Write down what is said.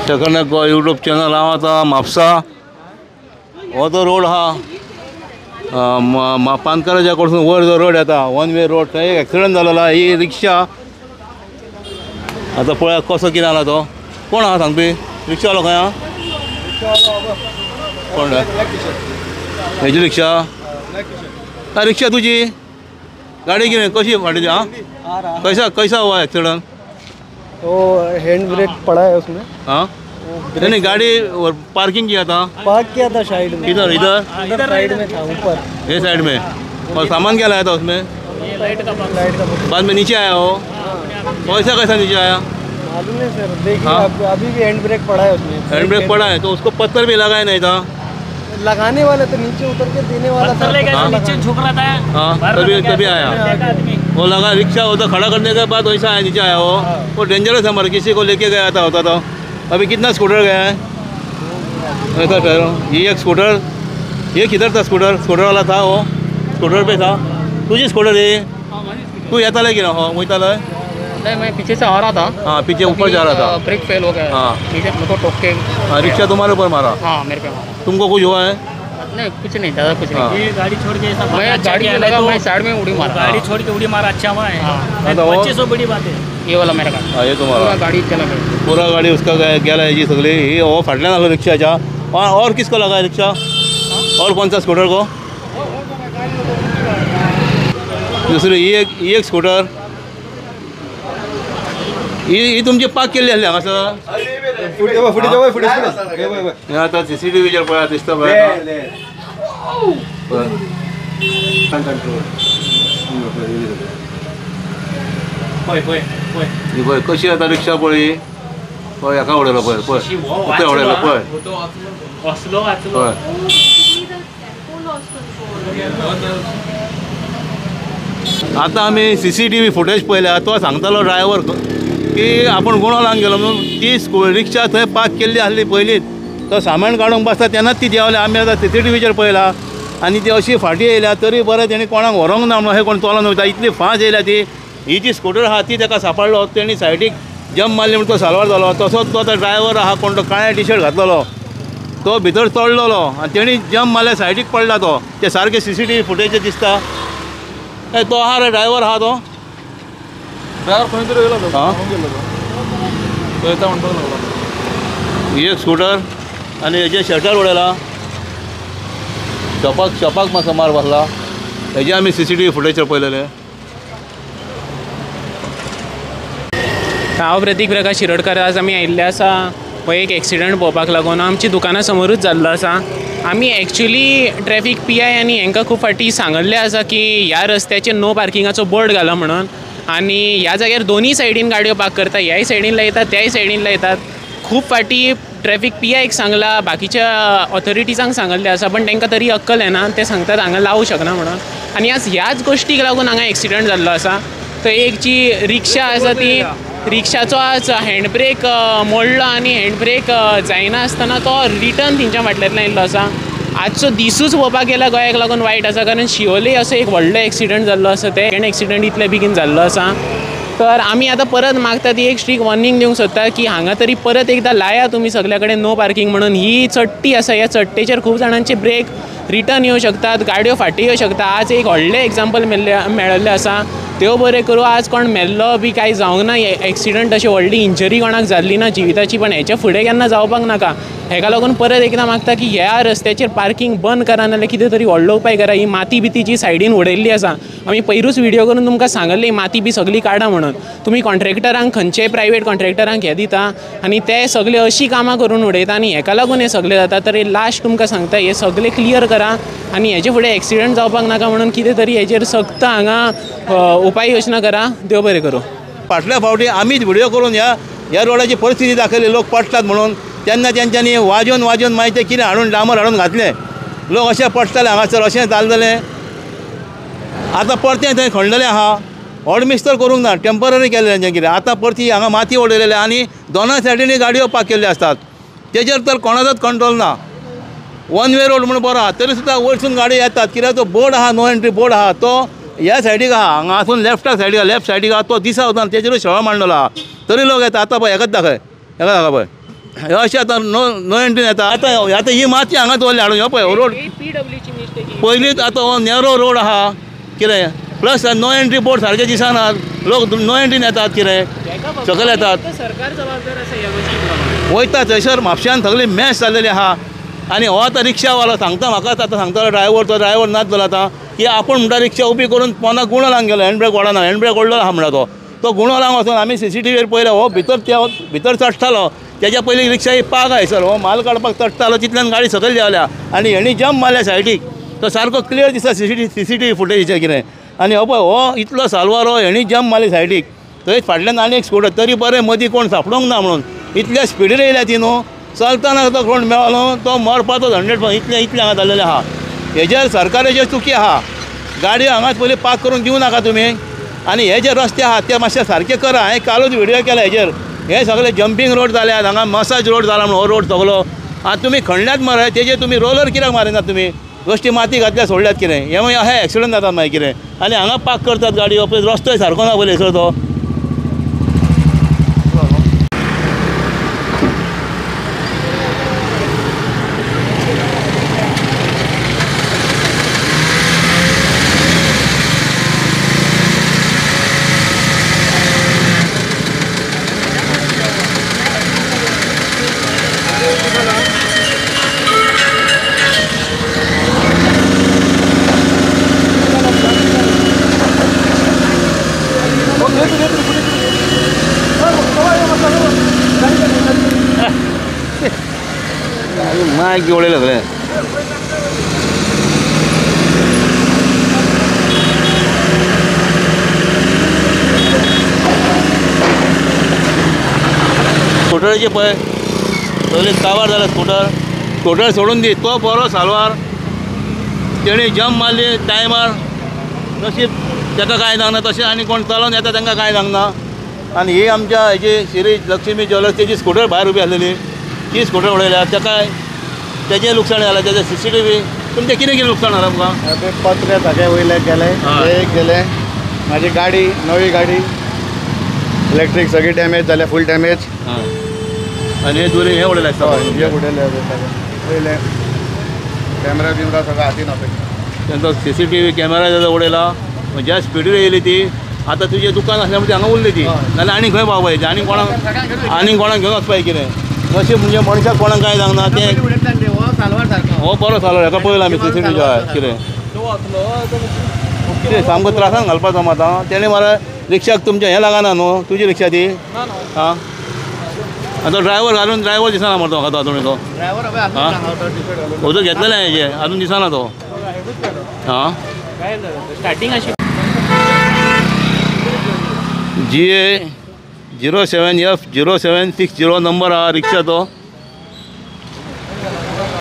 Second YouTube channel हांव आतां म्हापसा हो तो रोड आहा पानकाराच्या कडसून वयर जो रोड येता वन वे रोड थंय एक एक्सिडंट जालोलो आहा. ही रिक्षा आतां पळया कसो कितें आला तो. कोण आहा सांगपी? रिक्षावालो खंय आहा? कोण हेजी रिक्षा? रिक्षा तुजी? गाडी कितें कशी फाटीची? हाँ कैसा हुआ एक्सीडेंट? तो हैंड ब्रेक पड़ा है उसमें. हाँ नहीं गाड़ी पार्किंग किया था. पार्क किया था साइड में. इधर इधर साइड में था ऊपर. ये साइड में. और सामान क्या लाया था उसमें? लाइट का बाद में नीचे आया हो. कैसा नीचे आया? मालूम नहीं सर. देखिए अभी भी हैंड ब्रेक पड़ा है उसमें. हैंड ब्रेक पड़ा है तो उसको पत्थर भी लगाया नहीं था. लगाने वाला तो नीचे उतर के देने वाला था. नीचे झुक रहा था. हाँ तभी आया वो लगा. रिक्शा होता खड़ा करने के बाद वैसा आया नीचे आया वो डेंजरस है. हमारे किसी को लेके गया था होता तो. अभी कितना स्कूटर गया है ऐसा कह रहा हूँ. ये एक स्कूटर ये किधर था? स्कूटर वाला था वो स्कूटर पे था. तुझी स्कूटर है तू येताले की ना? हो वयताले. नहीं मैं पीछे से आ रहा था. हाँ पीछे ऊपर जा रहा था. ब्रेक फेल हो गया. हाँ पीछे मेरे को ठोक के. हाँ रिक्शा तुम्हारे ऊपर मारा? हाँ मेरे पे मारा. तुमको कुछ हुआ है? नहीं कुछ नहीं ज़्यादा कुछ नहीं. ये गाड़ी छोड़ के मैं गाड़ी में लगा. मैं साइड में उड़ी मारा. गाड़ी छोड़ के उड़ी मारा. अच्छा हुआ है. हाँ तो वो 2500 बड़ी बात है. ये वाला मेरा गाड़ी. हाँ ये तुम्हारा गाड़ी चला गया. पूरा गाड़ी उसका गेला याची सगळी. ही वो फाटल्यान आलो रिक्षाच्या. और किसको लगा है रिक्शा? और कौन सा स्कूटर को? दुसरी ही एक स्कूटर. ही तुमची पाक केल्ली आसली हांगासर. आता CCTVचेर पळया दिसता पळय. ही पळय कशी आता रिक्षा पळय. पळय हाका उडयलो पळय. पळय उडयलो पळय. वाचलो पळय आतां आमी CCTV फुटेज पळयल्या. तो सांगतालो ड्रायव्हर की आपण गुणो लावन गेलो म्हणून. ती रिक्षा थंय पार्क केल्ली आसली पयलींच. तो सामान काडूंक बसता तेन्नाच ती देंवल्या. आमी आतां CCTVचेर पळयला आनी ती अशी फाटी येयल्या तरी बरें तेणी कोणाक व्हरूंक ना म्हणून. हे कोण चलोन वयता इतली फास्ट येयल्या ती. ही जी स्कूटर आहा ती ताका सांपडलो. तेणी सायडीक जंप मारली म्हणून तो साल्वार जालो. तसोच तो ड्रायव्हर आहा कोण तो काळ्या टी-शर्ट घातलेलो तो भितर चडलेलो आनी तेणी जंप मारल्या सायडीक पडला तो. ते सारके CCTV फुटेज दिसता. तो आहा रे ड्रायव्हर आहा तो. ड्रायव्हर खंय तरी गेलो तो. हां तो येता म्हणतो लागला. एक स्कूटर आणि हेजे शटर उडयला. शॉपाक मातसो मार बसला. हेजे आमी CCTV फुटेजचेर पळयलेले. हांव प्रतीक प्रकाश शिरोडकार. आज आमी आयिल्ले आसा हो एक एक्सिडंट पळोवपाक लागून. आमच्या दुकाना समोरूच जाल्लो आसा. आमी एक्चुली ट्रॅफिक PI आनी हांकां खूब फाटी सांगल्लें आसा की ह्या रस्त्याचेर नो पार्किंगाचो बोर्ड घाला म्हणून. आनी ह्या जाग्यार दोनी सायडीन गाडयो पार्क करता. ह्याय सायडीन लायतात त्याय सायडीन लायतात. खूब फाटी ट्रॅफिक PIक सांगला बाकीच्या ऑथॉरिटीजांक सांगल्लें आसा पण तांकां तरी अक्कल येना. ते सांगतात हांगा लावूं शकना म्हणून. आनी आज ह्याच गोश्टीक लागून हांगा एक्सिडंट जाल्लो आसा. थंय एक जी रिक्षा आसा ती रिक्षाचो आज हँड ब्रेक मोडलो आनी हँड ब्रेक जायना आसतना तो रिटर्न तेंच्या फाटल्यातल्यान येयल्लो आसा. आजचो दिसूच पळोवपाक गेल्यार गोंयाक लागून वायट आसा कारण शिवोले असो एक व्हडलो एक्सिडंट जाल्लो आसा. ते सेकंड एक्सिडंट इतले बेगीन जाल्लो आसा. तर आमी आतां परत मागता ती एक स्ट्रीक वॉर्निंग दिवंक सोदता की हांगा तरी परत एकदां लाया तुमी सगल्या कडेन नो पार्किंग म्हणून. ही चडटी आसा. ह्या चडटेचेर खूब जाणांचे ब्रेक रिटर्न येवं शकतात. गाडयो फाटी येवं शकता. आज एक व्हडलें एग्जाम्पल मेळिल्लें आसा. देव बरें करूं आज कोण मेल्लो बी कांय जावंक ना. एक्सिडंट अशी व्हडली इंजरी कोणाक जाल्ली ना जिविताची. पण हेच्या फुडें केन्ना जावपाक नाका. हेका लागून परत एकदां मागता की ह्या रस्त्याचेर पार्किंग बंद करा नाल्यार कितें तरी व्हडलो उपाय करा. ही माती बिती जी सायडीन उडयल्ली आसा आमी पयरूच व्हिडिओ करून तुमकां सांगल्ली माती बी सगळी काडा म्हणून. तुमी कॉन्ट्रॅक्टरांक खंयचेय प्रायवेट कॉन्ट्रॅक्टरांक हे दिता आनी ते सगळे अशी कामां करून उडयता आनी हेका लागून हे सगळें जाता. तर लास्ट तुमकां सांगता हे सगळें क्लियर करा आनी हेचे फुडें एक्सिडंट जावपाक नाका म्हणून कितें तरी हेचेर सक्त हांगा उपाय योजना करा. देव बरें करूं. फाटल्या फावटी आमीच व्हिडिओ करून ह्या रोडाची परिस्थिती दाखयली लोक पडटात म्हणून. तेन्ना तेंच्यांनी वाजोवन मागीर ते कितें हाडून डांबर हाडून घातलें. लोक अशें पडटाले हांगासर अशें जालें. आतां परतें थंय खणलेलें आहा. ऑडमिस्तर करूंक ना. टेम्पररी केलें तेंचें कितें. आतां परती हांगा माती उडयलेले आनी दोनाय सायडीनी गाडयो पार्क केल्ल्यो आसतात. तेजेर तर कोणाचोच कंट्रोल ना. वन वे रोड म्हणून बरो आहा तरी सुद्दां वयरसून गाडयो येतात. कित्याक तो बोर्ड आहा नो एंट्री बोर्ड आहा तो ह्या सायडीक आहा. हांगासून लेफ्ट सायडीक आहा तो दिसा वता तेजेरूच शेळो मांडलेलो आहा तरी लोक येता. आतां पळय हेकाच दाखय हेका दाखय पळय हे अशें आतां नो एंट्रीन येता आतां ही मातशी हांगा दवरली हाडून हो पळय रोड PWची मिस्टेक पयलींच आतां हो नेरो रोड आहा कितें प्लस नो एंट्री बोर्ड सारके दिसनात लोक नो एंट्रीन येतात कितें सकयल येतात सरकार जबाबदार आसा ह्या गोष्टी वयता थंयसर म्हापश्यान सगळी मॅच जाल्लेली आहा आनी हो आतां रिक्षावालो सांगता म्हाका आतां सांगता ड्रायव्हर तो ड्रायव्हर नाच जालो आतां की आपूण म्हणटा रिक्षा उबी करून पोना गुणो लावंक गेलो हँडब्रेक ओडना हँडब्रेक ओडलो आहा म्हणटा तो गुणो लावंक वचून आमी CCTVर पळयलो हो भितर चडटालो तेज्या पयलीं रिक्षा ही पाग आयसर हो माल काडपाक चडटालो तितल्यान गाडी सकयल देंवल्या आनी हेणी जंप मारल्या सायडीक तो सारको क्लियर दिसता CCTV फुटेजीचें कितें आनी हो पळय हो इतलो सालवार हो हेणी जंप मारली सायडीक थंय फाटल्यान आनी एक स्कूटर तरी बरें मदीं कोण सापडोंक ना म्हणून इतल्या स्पिडीर येयल्या ती न्हू चलतना तो कोण मेळलो तो मरपाचो 100 इतले हांगा जाल्लेले आहा हेजेर सरकाराचेर चुकी आहा गाडयो हांगाच पयलीं पार्क करून दिवं नाका तुमी आनी हे जे रस्ते आहात ते मातशे सारके करा हांवें कालूच व्हिडियो केला हेजेर हे सगळे जंपिंग रोड जाल्यात हांगा मसाज रोड जाला म्हणून हो रोड सगळो आतां तुमी खणल्यात मरे तेजे तुमी रोलर कित्याक मारिनात तुमी गोश्टी माती घातल्या सोडल्यात कितें हे मागीर अशें एक्सिडंट जातात मागीर कितें आनी हांगा पार्क करतात गाडयो पळय रस्तोय सारको ना पयलीं सर तो मायक बी उडयलें सगळें स्कूटराचे पळय सगळे काबार जाला स्कूटर सोडून दी तो बरो सालवार तेणी जंप मारली टायमार नशीब ताका कांय जावना तशें आनी कोण चलोवन येता तांकां कांय जावना आनी ही आमच्या हेजी सिरीज लक्ष्मी ज्वेलर्स तेजी स्कूटर भायर उबी आसलेली ती स्कूटर उडयल्या ताका तेजें लुकसाण जालां तेजें CCTV तुमचें कितें कितें लुकसाण जालां तुमकां पत्रे सगळे वयले गेले एक गेले म्हाजी गाडी नवी गाडी इलेक्ट्रीक सगळी डॅमेज जाल्या फूल डॅमेज आनी हे दुरी हे उडयलें आसता हे उडयले वयले कॅमेरा बिमरा सगळं हातीन आपले तांचो CCTV कॅमेरा जेजो उडयला ज्या स्पिडीर येयली ती आतां तुजें दुकान आसल्या म्हणजे हांगा उरली ती नाल्यार आनी खंय पावपाची आनी कोणाक घेवन वचपाक कितें नशीब म्हणजे मनशाक कोणाक कांय जावना तें हो बरो सालवार हेका पळयला आमी CCTV कितें कितें सामको त्रासान घालपाचो मात तेणें मरे रिक्षाक तुमचें हें लागना न्हू तुजी रिक्षा ती आं आतां ड्रायव्हर घालून ड्रायव्हर दिसना मरे म्हाका तो तो उदक घेतलेलें हेजें आजून दिसना तो आं स्टार्टींग अशी GA 07F 0760 नंबर आहा रिक्षा तो